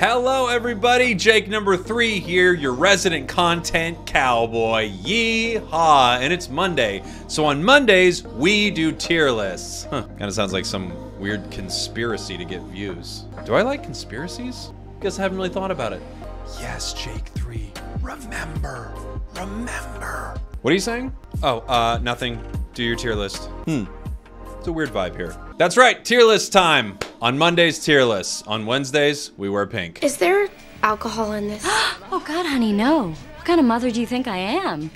Hello everybody, Jake number 3 here, your resident content cowboy. Yee-haw! And it's Monday. So on Mondays, we do tier lists. Kinda sounds like some weird conspiracy to get views. Do I like conspiracies? Guess I haven't really thought about it. Yes, Jake 3. Remember. What are you saying? Oh, nothing. Do your tier list. It's a weird vibe here. That's right, tier list time. On Mondays, tier lists. On Wednesdays, we wear pink. Is there alcohol in this? Oh God, honey, no. What kind of mother do you think I am?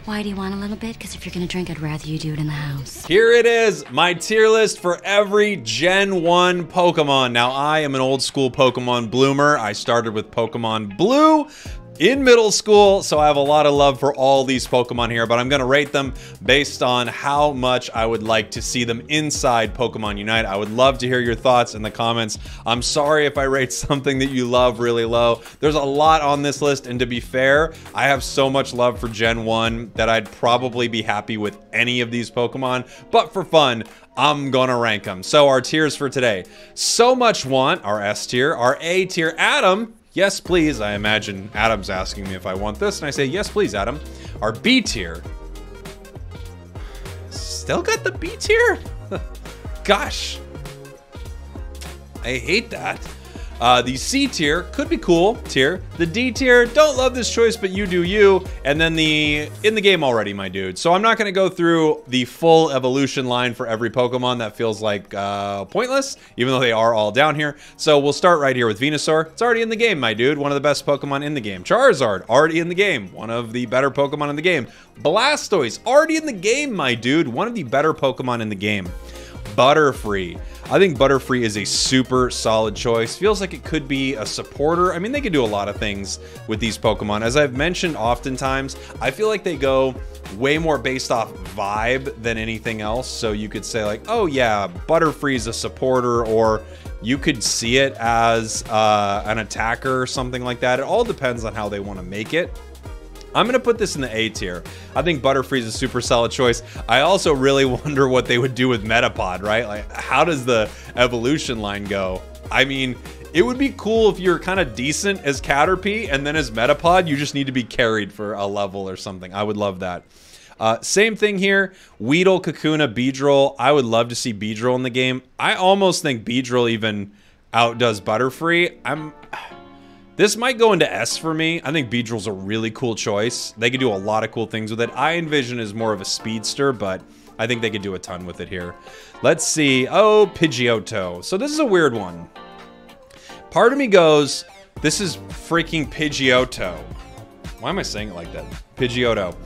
Why do you want a little bit? Because if you're gonna drink, I'd rather you do it in the house. Here it is, my tier list for every Gen 1 Pokemon. Now, I am an old school Pokemon bloomer. I started with Pokemon Blue in middle school, so I have a lot of love for all these Pokemon here, but I'm gonna rate them based on how much I would like to see them inside Pokemon Unite. I would love to hear your thoughts in the comments. I'm sorry if I rate something that you love really low. There's a lot on this list, and to be fair, I have so much love for Gen 1 that I'd probably be happy with any of these Pokemon, but for fun, I'm gonna rank them. So our tiers for today. So Much Want, our S tier. Our A tier, Adam. Yes, please. I imagine Adam's asking me if I want this, and I say, yes, please, Adam. Our B tier. Still got the B tier? Gosh. I hate that. The C tier, could be cool tier. The D tier, don't love this choice, but you do you. And then the in the game already, my dude. So I'm not going to go through the full evolution line for every Pokemon. That feels like pointless, even though they are all down here. So we'll start right here with Venusaur. It's already in the game, my dude. One of the best Pokemon in the game. Charizard, already in the game. One of the better Pokemon in the game. Blastoise, already in the game, my dude. One of the better Pokemon in the game. Butterfree. I think Butterfree is a super solid choice. Feels like it could be a supporter. I mean, they could do a lot of things with these Pokemon. As I've mentioned oftentimes, I feel like they go way more based off vibe than anything else. So you could say like, oh yeah, Butterfree is a supporter, or you could see it as an attacker or something like that. It all depends on how they want to make it. I'm going to put this in the A tier. I think Butterfree is a super solid choice. I also really wonder what they would do with Metapod, right? Like, how does the evolution line go? I mean, it would be cool if you're kind of decent as Caterpie, and then as Metapod, you just need to be carried for a level or something. I would love that. Same thing here. Weedle, Kakuna, Beedrill. I would love to see Beedrill in the game. I almost think Beedrill even outdoes Butterfree. This might go into S for me. I think Beedrill's a really cool choice. They could do a lot of cool things with it. I envision as more of a speedster, but I think they could do a ton with it here. Let's see. Oh, Pidgeotto. So this is a weird one. Part of me goes, this is freaking Pidgeotto. Why am I saying it like that? Pidgeotto.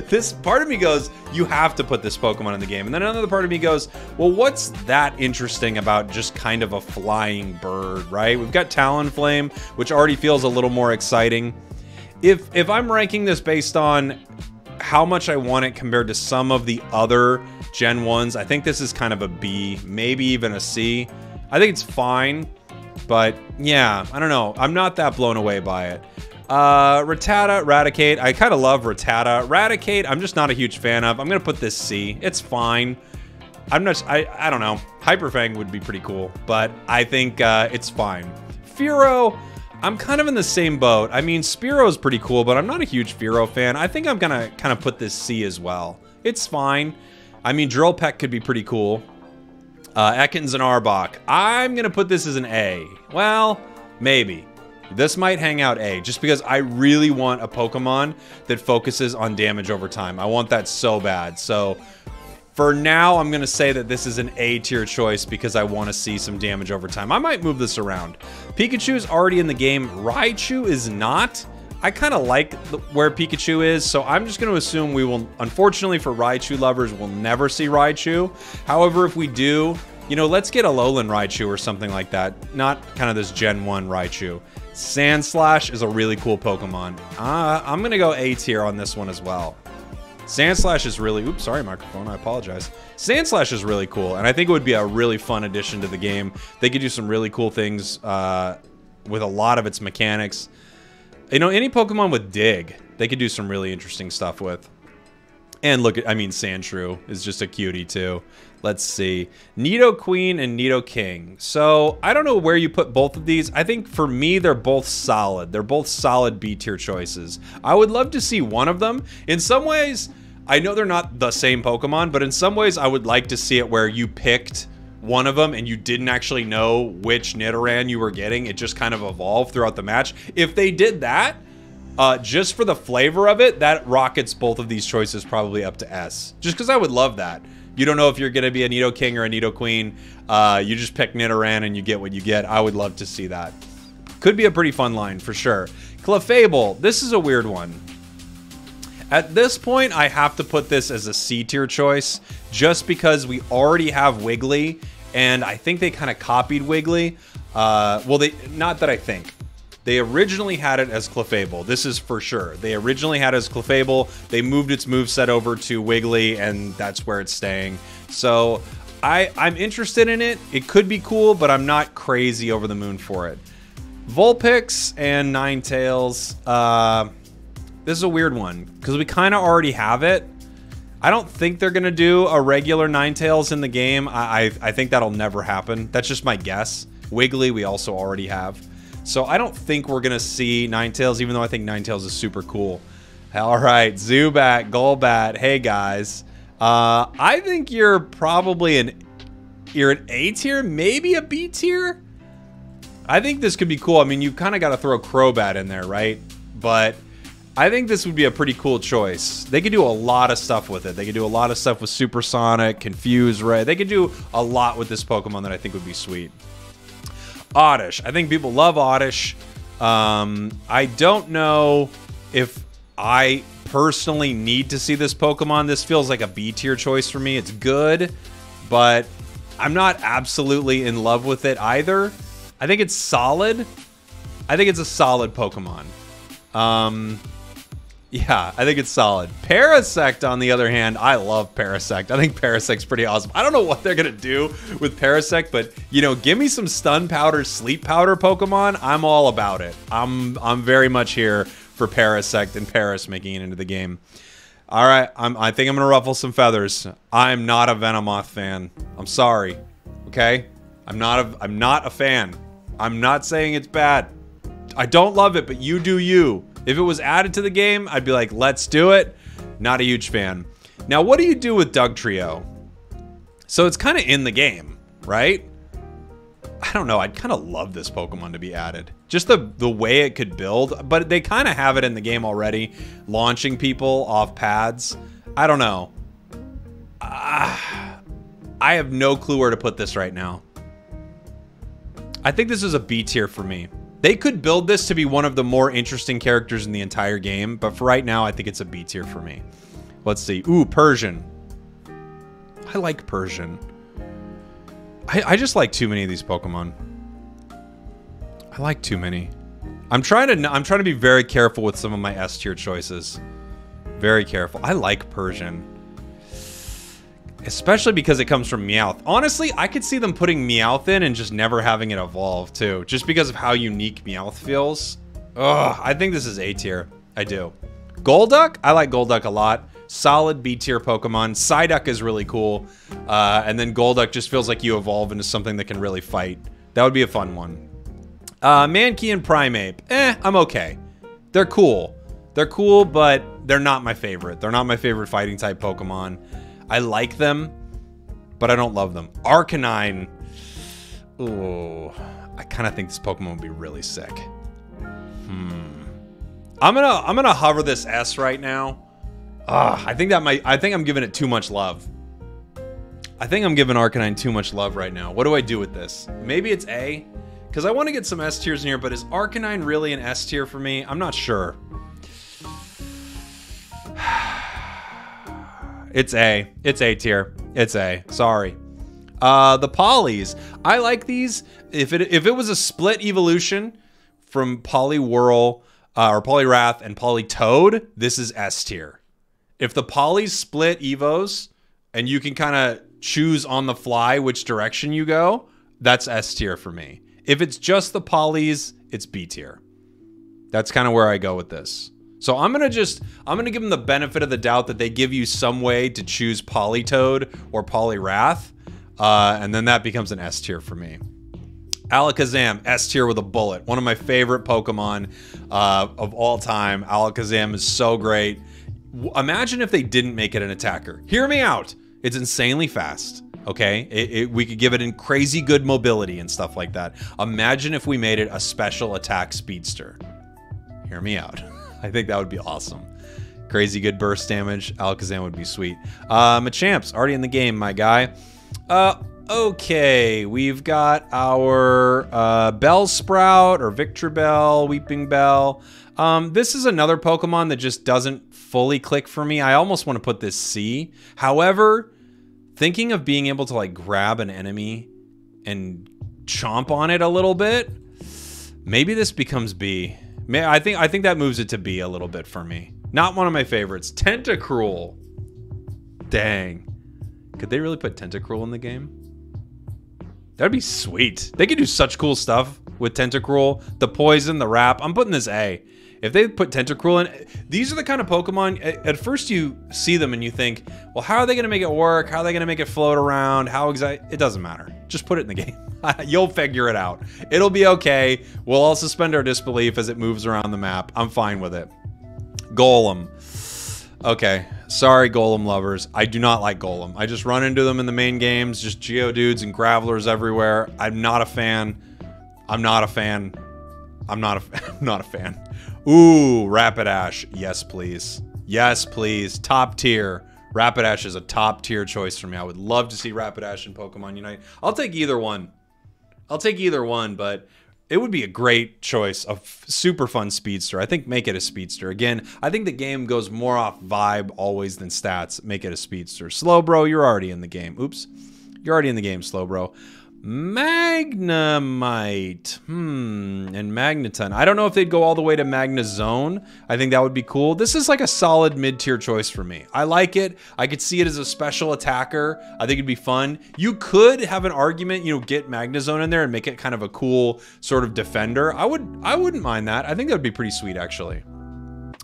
This part of me goes, you have to put this Pokemon in the game. And then another part of me goes, well, what's that interesting about just kind of a flying bird, right? We've got Talonflame, which already feels a little more exciting. If I'm ranking this based on how much I want it compared to some of the other Gen 1s, I think this is kind of a B, maybe even a C. I think it's fine, but yeah, I don't know. I'm not that blown away by it. Rattata, Raticate. I kind of love Rattata. Raticate, I'm just not a huge fan of. I'm going to put this C. It's fine. I don't know. Hyperfang would be pretty cool, but I think it's fine. Fearow, I'm kind of in the same boat. I mean, Spearow's pretty cool, but I'm not a huge Fearow fan. I think I'm going to kind of put this C as well. It's fine. I mean, Drill Peck could be pretty cool. Ekans and Arbok. I'm going to put this as an A. Well, maybe. This might hang out A, just because I really want a Pokemon that focuses on damage over time. I want that so bad. So for now, I'm going to say that this is an A tier choice because I want to see some damage over time. I might move this around. Pikachu is already in the game. Raichu is not. I kind of like where Pikachu is, so I'm just going to assume we will, unfortunately for Raichu lovers, we'll never see Raichu. However, if we do, you know, let's get a Alolan Raichu or something like that. Not kind of this Gen 1 Raichu. Sandslash is a really cool Pokemon. I'm going to go A tier on this one as well. Sandslash is really... Oops, sorry, microphone. I apologize. Sandslash is really cool, and I think it would be a really fun addition to the game. They could do some really cool things with a lot of its mechanics. You know, any Pokemon with Dig, they could do some really interesting stuff with. And look at, I mean, Sandshrew is just a cutie too. Let's see. Nidoqueen and Nidoking. So I don't know where you put both of these. I think for me, they're both solid. They're both solid B tier choices. I would love to see one of them. In some ways, I know they're not the same Pokemon, but in some ways I would like to see it where you picked one of them and you didn't actually know which Nidoran you were getting. It just kind of evolved throughout the match. If they did that, just for the flavor of it, that rockets both of these choices probably up to S. Just because I would love that. You don't know if you're going to be a Nidoking or a Nidoqueen. You just pick Nidoran and you get what you get. I would love to see that. Could be a pretty fun line for sure. Clefable, this is a weird one. At this point, I have to put this as a C tier choice just because we already have Wiggly, and I think they kind of copied Wiggly. Well, not that I think. They originally had it as Clefable. This is for sure. They originally had it as Clefable. They moved its moveset over to Wiggly, and that's where it's staying. So I'm interested in it. It could be cool, but I'm not crazy over the moon for it. Vulpix and Ninetales. This is a weird one because we kind of already have it. I don't think they're going to do a regular Ninetales in the game. I think that'll never happen. That's just my guess. Wiggly we also already have. So I don't think we're going to see Ninetales, even though I think Ninetales is super cool. All right, Zubat, Golbat. Hey, guys. I think you're probably an A tier, maybe a B tier. I think this could be cool. I mean, you kind of got to throw Crobat in there, right? But I think this would be a pretty cool choice. They could do a lot of stuff with it. They could do a lot of stuff with Supersonic, Confuse Ray. They could do a lot with this Pokemon that I think would be sweet. Oddish. I think people love Oddish. I don't know if I personally need to see this Pokemon. This feels like a B tier choice for me. It's good, but I'm not absolutely in love with it either. I think it's solid. I think it's a solid Pokemon. Yeah, I think it's solid. Parasect, on the other hand, I love Parasect. I think Parasect's pretty awesome. I don't know what they're going to do with Parasect, but, you know, give me some Stun Powder, Sleep Powder Pokemon. I'm all about it. I'm very much here for Parasect and Paras making it into the game. All right, I think I'm going to ruffle some feathers. I'm not a Venomoth fan. I'm sorry, okay? I'm not a fan. I'm not saying it's bad. I don't love it, but you do you. If it was added to the game, I'd be like, let's do it. Not a huge fan. Now, what do you do with Dugtrio? So it's kind of in the game, right? I don't know. I'd kind of love this Pokemon to be added. Just the way it could build. But they kind of have it in the game already. Launching people off pads. I don't know. I have no clue where to put this right now. I think this is a B tier for me. They could build this to be one of the more interesting characters in the entire game, but for right now, I think it's a B tier for me. Let's see. Ooh, Persian. I like Persian. I just like too many of these Pokemon. I like too many. I'm trying to be very careful with some of my S tier choices. Very careful. I like Persian. Especially because it comes from Meowth. Honestly, I could see them putting Meowth in and just never having it evolve, too. Just because of how unique Meowth feels. Ugh, I think this is A tier. I do. Golduck? I like Golduck a lot. Solid B tier Pokemon. Psyduck is really cool. And then Golduck just feels like you evolve into something that can really fight. That would be a fun one. Mankey and Primeape. I'm okay. They're cool. They're cool, but they're not my favorite. They're not my favorite fighting type Pokemon. I like them, but I don't love them. Arcanine. Ooh, I kind of think this Pokemon would be really sick. I'm gonna hover this S right now. I think I'm giving it too much love. I think I'm giving Arcanine too much love right now. What do I do with this? Maybe it's A, because I want to get some S tiers in here, but is Arcanine really an S tier for me? I'm not sure. It's A. It's A tier. It's A. Sorry. The Polys. I like these. If it was a split evolution from Poliwhirl or Poliwrath and Politoed, this is S tier. If the Polys split evos and you can kind of choose on the fly which direction you go, that's S tier for me. If it's just the Polys, it's B tier. That's kind of where I go with this. So I'm gonna give them the benefit of the doubt that they give you some way to choose Politoed or Poliwrath, and then that becomes an S tier for me. Alakazam, S tier with a bullet. One of my favorite Pokemon of all time. Alakazam is so great. Imagine if they didn't make it an attacker. Hear me out. It's insanely fast. Okay, we could give it in crazy good mobility and stuff like that. Imagine if we made it a special attack speedster. Hear me out. I think that would be awesome. Crazy good burst damage. Alakazam would be sweet. Machamp's already in the game, my guy. Okay, we've got our Bellsprout or Victreebel, Weeping Bell. This is another Pokemon that just doesn't fully click for me. I almost want to put this C. However, thinking of being able to like grab an enemy and chomp on it a little bit, maybe this becomes B. I think that moves it to B a little bit for me. Not one of my favorites. Tentacruel. Dang. Could they really put Tentacruel in the game? That'd be sweet. They could do such cool stuff with Tentacruel. The poison, the wrap. I'm putting this A. If they put Tentacruel in, these are the kind of Pokemon, at first you see them and you think, well, how are they going to make it work? How are they going to make it float around? It doesn't matter. Just put it in the game. You'll figure it out. It'll be okay. We'll all suspend our disbelief as it moves around the map. I'm fine with it. Golem. Okay. Sorry, Golem lovers. I do not like Golem. I just run into them in the main games. Just Geodudes and Gravelers everywhere. I'm not a fan. I'm not a fan. I'm not a fan. Ooh, Rapidash. Yes, please. Yes, please. Top tier. Rapidash is a top tier choice for me. I would love to see Rapidash in Pokemon Unite. I'll take either one. But it would be a great choice. A super fun speedster. I think make it a speedster. Again, I think the game goes more off vibe always than stats. Make it a speedster. Slowbro, you're already in the game. Oops. You're already in the game, Slowbro. Magnemite. And Magneton. I don't know if they'd go all the way to Magnezone. I think that would be cool. This is like a solid mid-tier choice for me. I like it. I could see it as a special attacker. I think it'd be fun. You could have an argument, get Magnezone in there and make it kind of a cool sort of defender. I wouldn't mind that. I think that would be pretty sweet, actually.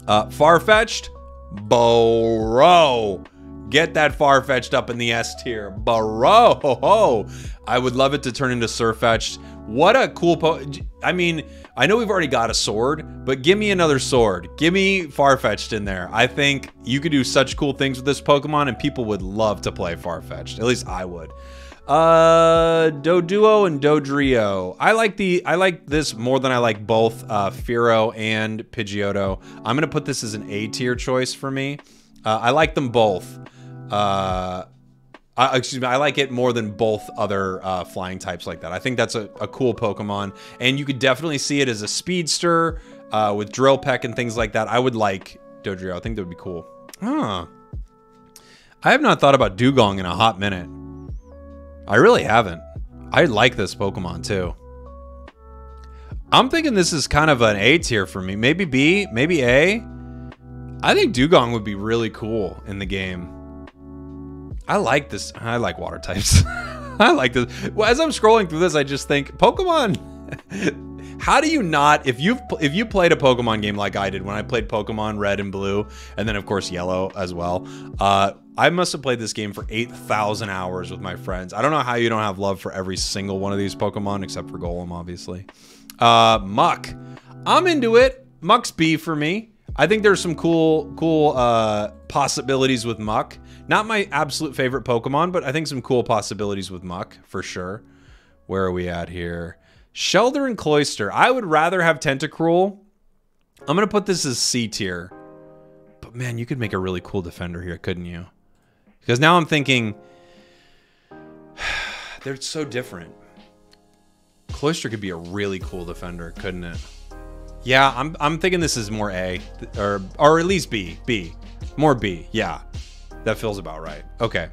Farfetch'd. Bro. Get that Farfetch'd up in the S tier. Bro. I would love it to turn into Sirfetch'd. What a cool I mean, I know we've already got a sword, but give me another sword. Give me Farfetch'd in there. I think you could do such cool things with this Pokemon and people would love to play Farfetch'd. At least I would. Doduo and Dodrio. I like this more than I like both Fearow and Pidgeotto. I'm gonna put this as an A tier choice for me. I like them both. Excuse me, I like it more than both other flying types like that. I think that's a cool Pokemon, and you could definitely see it as a speedster with Drill Peck and things like that. I would like Dodrio. I think that would be cool. Huh. I have not thought about Dugong in a hot minute. I really haven't. I like this Pokemon too. I'm thinking this is kind of an A tier for me. Maybe B, maybe A. I think Dugong would be really cool in the game. I like this. I like water types. I like this. Well, as I'm scrolling through this, I just think, Pokemon. How do you not, if you played a Pokemon game like I did when I played Pokemon Red and Blue, and then of course Yellow as well. I must have played this game for 8,000 hours with my friends. I don't know how you don't have love for every single one of these Pokemon, except for Golem, obviously. Muck. I'm into it. Muck's B for me. I think there's some cool possibilities with Muck. Not my absolute favorite Pokemon, but I think some cool possibilities with Muck, for sure. Where are we at here? Shelder and Cloyster. I would rather have Tentacruel. I'm going to put this as C tier. But man, you could make a really cool defender here, couldn't you? Because now I'm thinking, they're so different. Cloyster could be a really cool defender, couldn't it? Yeah, I'm thinking this is more A, or at least B. More B, yeah. That feels about right. Okay.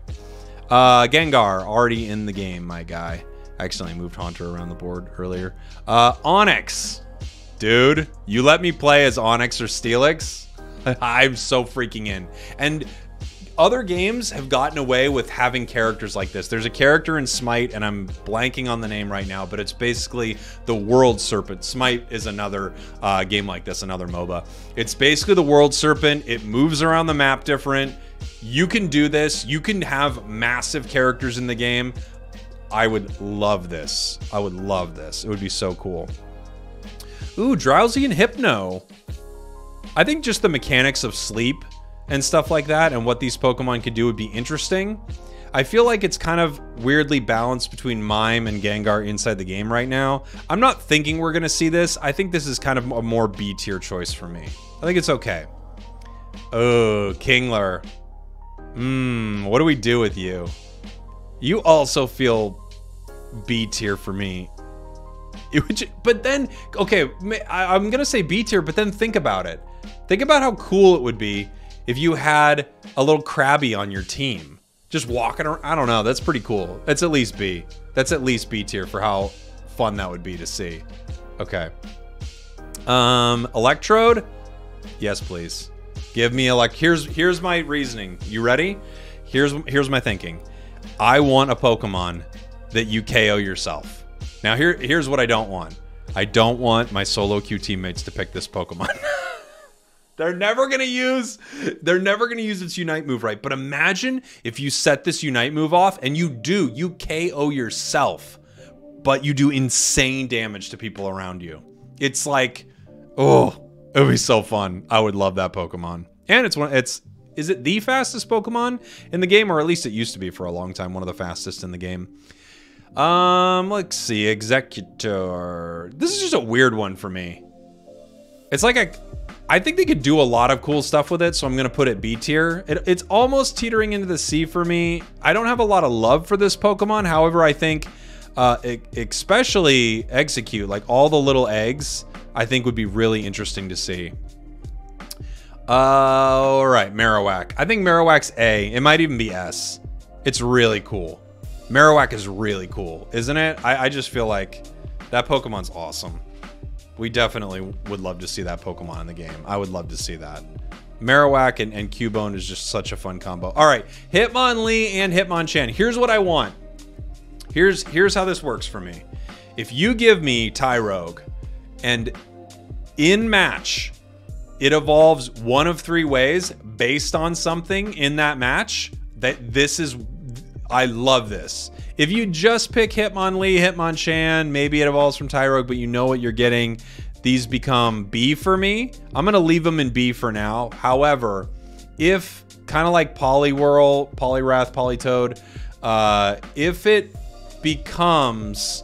Gengar, already in the game, my guy. I accidentally moved Haunter around the board earlier. Onix. Dude, you let me play as Onix or Steelix? I'm so freaking in. And other games have gotten away with having characters like this. There's a character in Smite, and I'm blanking on the name right now, but it's basically the World Serpent. Smite is another game like this, another MOBA. It's basically the World Serpent. It moves around the map different. You can do this. You can have massive characters in the game. I would love this. I would love this. It would be so cool. Ooh, Drowsy and Hypno. I think just the mechanics of sleep and stuff like that and what these Pokemon could do would be interesting. I feel like it's kind of weirdly balanced between Mime and Gengar inside the game right now. I'm not thinking we're going to see this. I think this is kind of a more B tier choice for me. I think it's okay. Oh, Kingler. What do we do with you? You also feel B tier for me. But then, okay, I'm going to say B tier, but then think about it. Think about how cool it would be if you had a little Krabby on your team. Just walking around. I don't know. That's pretty cool. That's at least B. That's at least B tier for how fun that would be to see. Okay. Electrode? Yes, please. Give me here's my reasoning. You ready? Here's my thinking. I want a Pokemon that you KO yourself. Now here's what I don't want. I don't want my solo queue teammates to pick this Pokemon. They're never gonna use its Unite move right. But imagine if you set this Unite move off and you KO yourself, but you do insane damage to people around you. It's like, oh, it would be so fun. I would love that Pokemon. And is it the fastest Pokemon in the game, or at least it used to be for a long time, one of the fastest in the game. Let's see, Executor. This is just a weird one for me. It's like I think they could do a lot of cool stuff with it, so I'm gonna put it B tier. It's almost teetering into the C for me. I don't have a lot of love for this Pokemon. However, I think, especially Execute, like all the little eggs, I think would be really interesting to see. All right, Marowak. I think Marowak's A. It might even be S. It's really cool. Marowak is really cool, isn't it? I just feel like that Pokemon's awesome. We definitely would love to see that Pokemon in the game. I would love to see that. Marowak and Cubone is just such a fun combo. All right, Hitmonlee and Hitmonchan. Here's what I want. Here's how this works for me. If you give me Tyrogue, and in match, it evolves one of 3 ways based on something in that match, I love this. If you just pick Hitmonlee, Hitmonchan, maybe it evolves from Tyrogue, but you know what you're getting, these become B for me. I'm going to leave them in B for now. However, if, kind of like Poliwhirl, Poliwrath, Politoed, if it becomes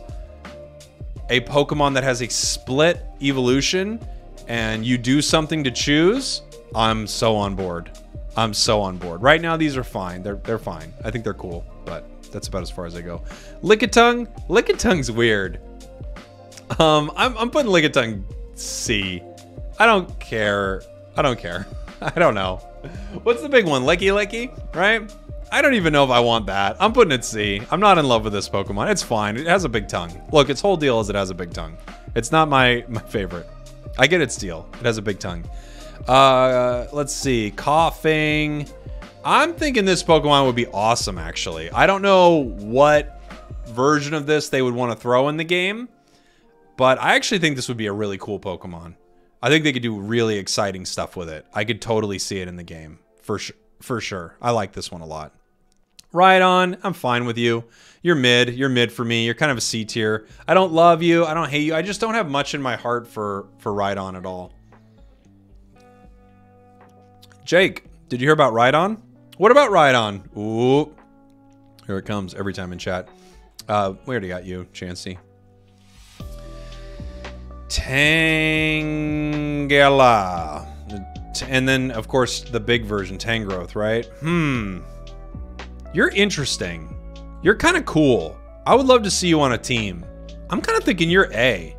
a Pokemon that has a split evolution and you do something to choose, I'm so on board. I'm so on board. Right now, these are fine. They're fine. I think they're cool, but that's about as far as I go. Lickitung. Lickitung's weird. I'm putting Lickitung C. I don't care. I don't know. What's the big one? Licky, right? I don't even know if I want that. I'm putting it C. I'm not in love with this Pokemon. It's fine. It has a big tongue. Look, its whole deal is it has a big tongue. It's not my favorite. I get its deal. It has a big tongue. Let's see. Coughing. I'm thinking this Pokemon would be awesome, actually. I don't know what version of this they would want to throw in the game, but I actually think this would be a really cool Pokemon. I think they could do really exciting stuff with it. I could totally see it in the game, for sure. I like this one a lot. Rhydon, I'm fine with you. You're mid. You're mid for me. You're kind of a C tier. I don't love you. I don't hate you. I just don't have much in my heart for Rhydon at all. Jake, did you hear about Rhydon? What about Rhydon? Ooh. Here it comes every time in chat. We already got you, Chansey. Tangela. And then, of course, the big version, Tangrowth, right? You're interesting. You're kind of cool. I would love to see you on a team. I'm kind of thinking you're A.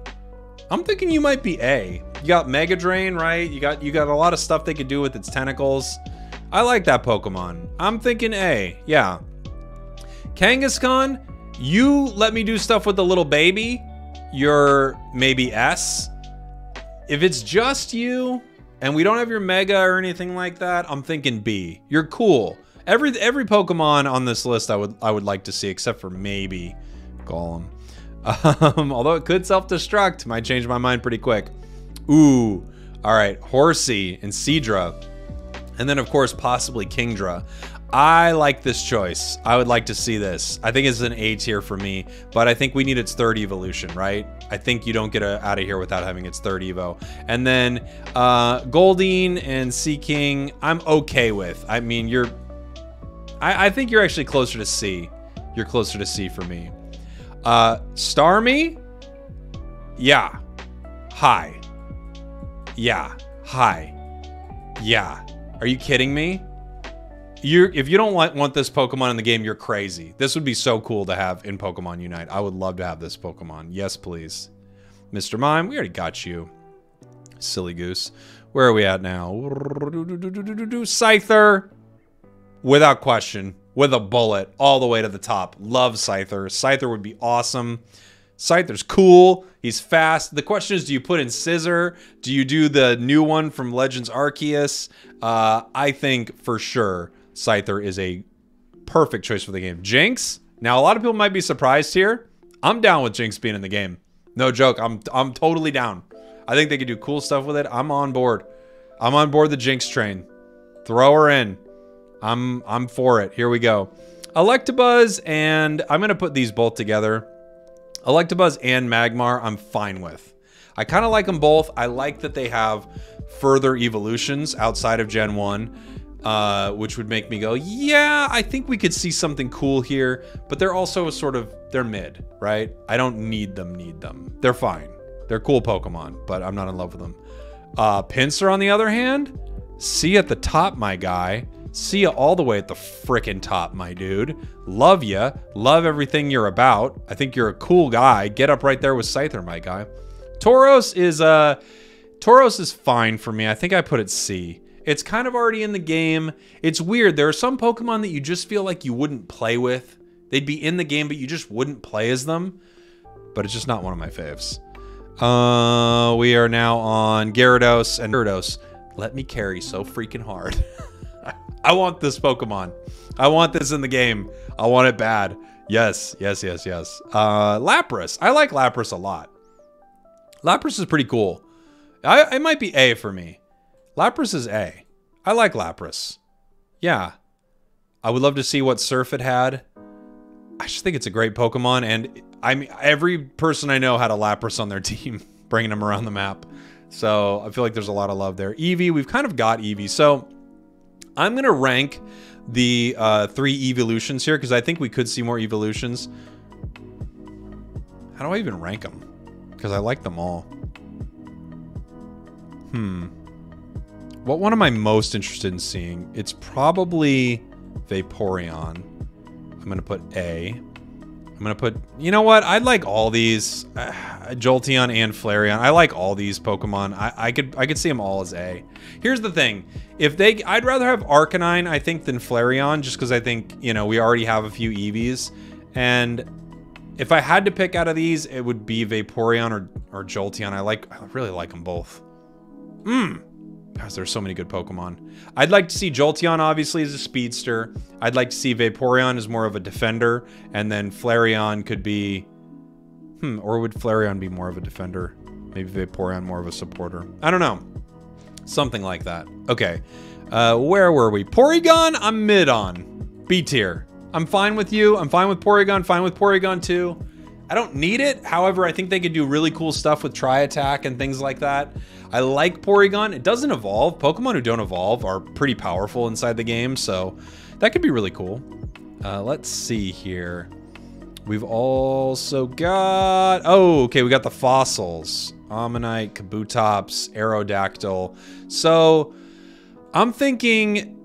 I'm thinking you might be A. You got Mega Drain, right? You got a lot of stuff they could do with its tentacles. I like that Pokemon. I'm thinking A. Yeah. Kangaskhan, you let me do stuff with the little baby. You're maybe S. If it's just you and we don't have your Mega or anything like that, I'm thinking B. You're cool. Every Pokemon on this list I would like to see, except for maybe Golem. Although it could self-destruct, might change my mind pretty quick. Ooh, all right, Horsey and Seadra, and then of course possibly Kingdra. I like this choice. I would like to see this. I think it's an A tier for me, but I think we need its third evolution, right? I think you don't get out of here without having its third evo. And then Goldeen and Seaking, I'm okay with. I mean, I think you're actually closer to C. You're closer to C for me. Starmie? Yeah. High. Yeah. High. Yeah. Are you kidding me? If you don't want this Pokemon in the game, you're crazy. This would be so cool to have in Pokemon Unite. I would love to have this Pokemon. Yes, please. Mr. Mime, we already got you. Silly goose. Where are we at now? Scyther. Without question. With a bullet. All the way to the top. Love Scyther. Scyther would be awesome. Scyther's cool. He's fast. The question is, do you put in Scizor? Do you do the new one from Legends Arceus? I think for sure Scyther is a perfect choice for the game. Jinx? Now, a lot of people might be surprised here. I'm down with Jinx being in the game. No joke. I'm totally down. I think they could do cool stuff with it. I'm on board. I'm on board the Jinx train. Throw her in. I'm for it. Here we go. Electabuzz, and I'm going to put these both together. Electabuzz and Magmar, I'm fine with. I kind of like them both. I like that they have further evolutions outside of Gen 1, which would make me go, yeah, I think we could see something cool here, but they're also they're mid, right? I don't need them. They're fine. They're cool Pokemon, but I'm not in love with them. Pinsir, on the other hand, see at the top, my guy. See ya all the way at the frickin' top, my dude. Love ya. Love everything you're about. I think you're a cool guy. Get up right there with Scyther, my guy. Tauros is fine for me. I think I put it C. It's kind of already in the game. It's weird. There are some Pokemon that you just feel like you wouldn't play with. They'd be in the game, but you just wouldn't play as them. But it's just not one of my faves. We are now on Gyarados, and Gyarados, let me carry so freaking hard. I want this Pokemon. I want this in the game. I want it bad. Yes. Lapras. I like Lapras a lot. Lapras is pretty cool. It might be A for me. Lapras is A. I like Lapras. Yeah. I would love to see what Surf it had. I just think it's a great Pokemon, and I mean, every person I know had a Lapras on their team, bringing them around the map. So I feel like there's a lot of love there. Eevee, we've kind of got Eevee. So I'm going to rank the 3 evolutions here because I think we could see more evolutions. How do I even rank them? Because I like them all. What one am I most interested in seeing? It's probably Vaporeon. I'm going to put A. I'm going to put... You know what? I'd like all these. Jolteon and Flareon. I like all these Pokemon. I could see them all as A. Here's the thing. I'd rather have Arcanine, I think, than Flareon, just because I think, you know, we already have a few Eevees. And if I had to pick out of these, it would be Vaporeon or Jolteon. I really like them both. Gosh, there's so many good Pokemon. I'd like to see Jolteon, obviously, as a speedster. I'd like to see Vaporeon as more of a defender. And then Flareon could be... or would Flareon be more of a defender? Maybe Vaporeon more of a supporter. I don't know. Something like that. Okay. Where were we? Porygon, I'm mid on. B tier. I'm fine with you. I'm fine with Porygon. Fine with Porygon 2. I don't need it. However, I think they could do really cool stuff with Tri-Attack and things like that. I like Porygon. It doesn't evolve. Pokemon who don't evolve are pretty powerful inside the game, so that could be really cool. Let's see here. We've also got... Oh, okay, we got the fossils. Ammonite, Kabutops, Aerodactyl. So, I'm thinking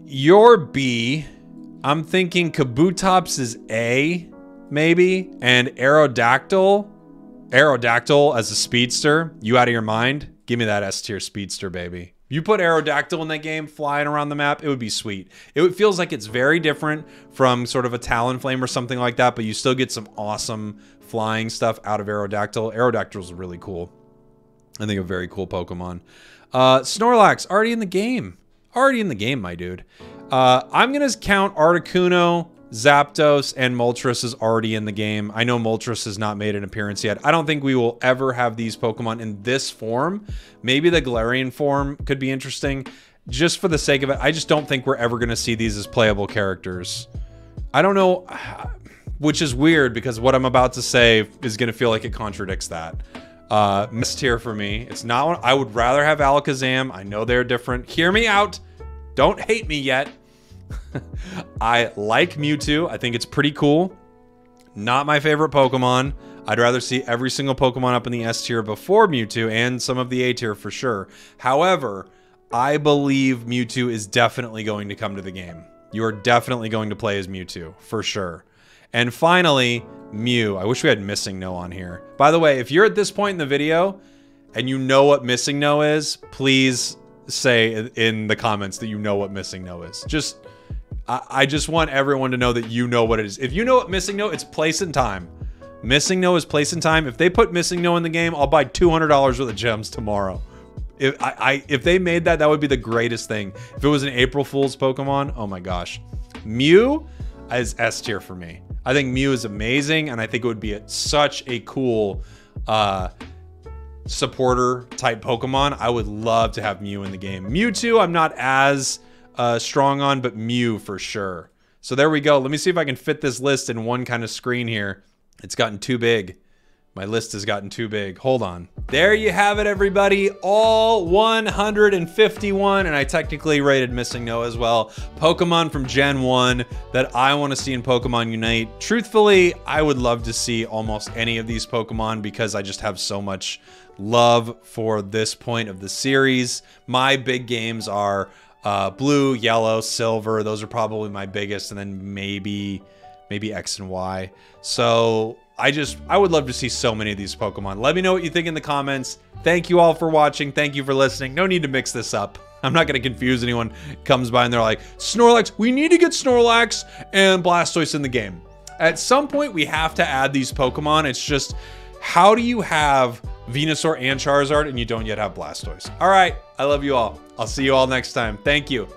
you're B. I'm thinking Kabutops is A, maybe. And Aerodactyl as a speedster. You out of your mind? Give me that S tier speedster, baby. You put Aerodactyl in that game, flying around the map, it would be sweet. It feels like it's very different from sort of a Talonflame or something like that, but you still get some awesome flying stuff out of Aerodactyl. Aerodactyl is really cool. I think a very cool Pokemon. Snorlax, already in the game. Already in the game, my dude. I'm going to count Articuno, Zapdos, and Moltres is already in the game. I know Moltres has not made an appearance yet. I don't think we will ever have these Pokemon in this form. Maybe the Galarian form could be interesting. Just for the sake of it, I just don't think we're ever going to see these as playable characters. I don't know, which is weird because what I'm about to say is going to feel like it contradicts that. Missed here for me. It's not one, I would rather have Alakazam. I know they're different. Hear me out. Don't hate me yet. I like Mewtwo. I think it's pretty cool. Not my favorite Pokemon. I'd rather see every single Pokemon up in the S tier before Mewtwo and some of the A tier for sure. However, I believe Mewtwo is definitely going to come to the game. You are definitely going to play as Mewtwo for sure. And finally, Mew. I wish we had Missing No on here. By the way, if you're at this point in the video and you know what Missing No is, please say in the comments that you know what Missing No is. I just want everyone to know that you know what it is. If you know what Missing No, it's Place and Time. Missing No is Place and Time. If they put Missing No in the game, I'll buy $200 worth of gems tomorrow. If they made that, that would be the greatest thing. If it was an April Fool's Pokemon, oh my gosh. Mew is S tier for me. I think Mew is amazing, and I think it would be such a cool supporter type Pokemon. I would love to have Mew in the game. Mewtwo, I'm not as strong on, but Mew for sure. So there we go. Let me see if I can fit this list in one kind of screen here. It's gotten too big. My list has gotten too big. Hold on. There you have it, everybody. All 151, and I technically rated Missing No as well. Pokemon from Gen 1 that I want to see in Pokemon Unite. Truthfully, I would love to see almost any of these Pokemon because I just have so much love for this point of the series. My big games are Blue, Yellow, Silver. Those are probably my biggest, and then maybe X and Y. So I would love to see so many of these Pokemon. Let me know what you think in the comments. Thank you all for watching. Thank you for listening. No need to mix this up. I'm not going to confuse anyone comes by and they're like, Snorlax, we need to get Snorlax and Blastoise in the game. At some point, we have to add these Pokemon. It's just, how do you have Venusaur and Charizard and you don't yet have Blastoise? All right, I love you all. I'll see you all next time. Thank you.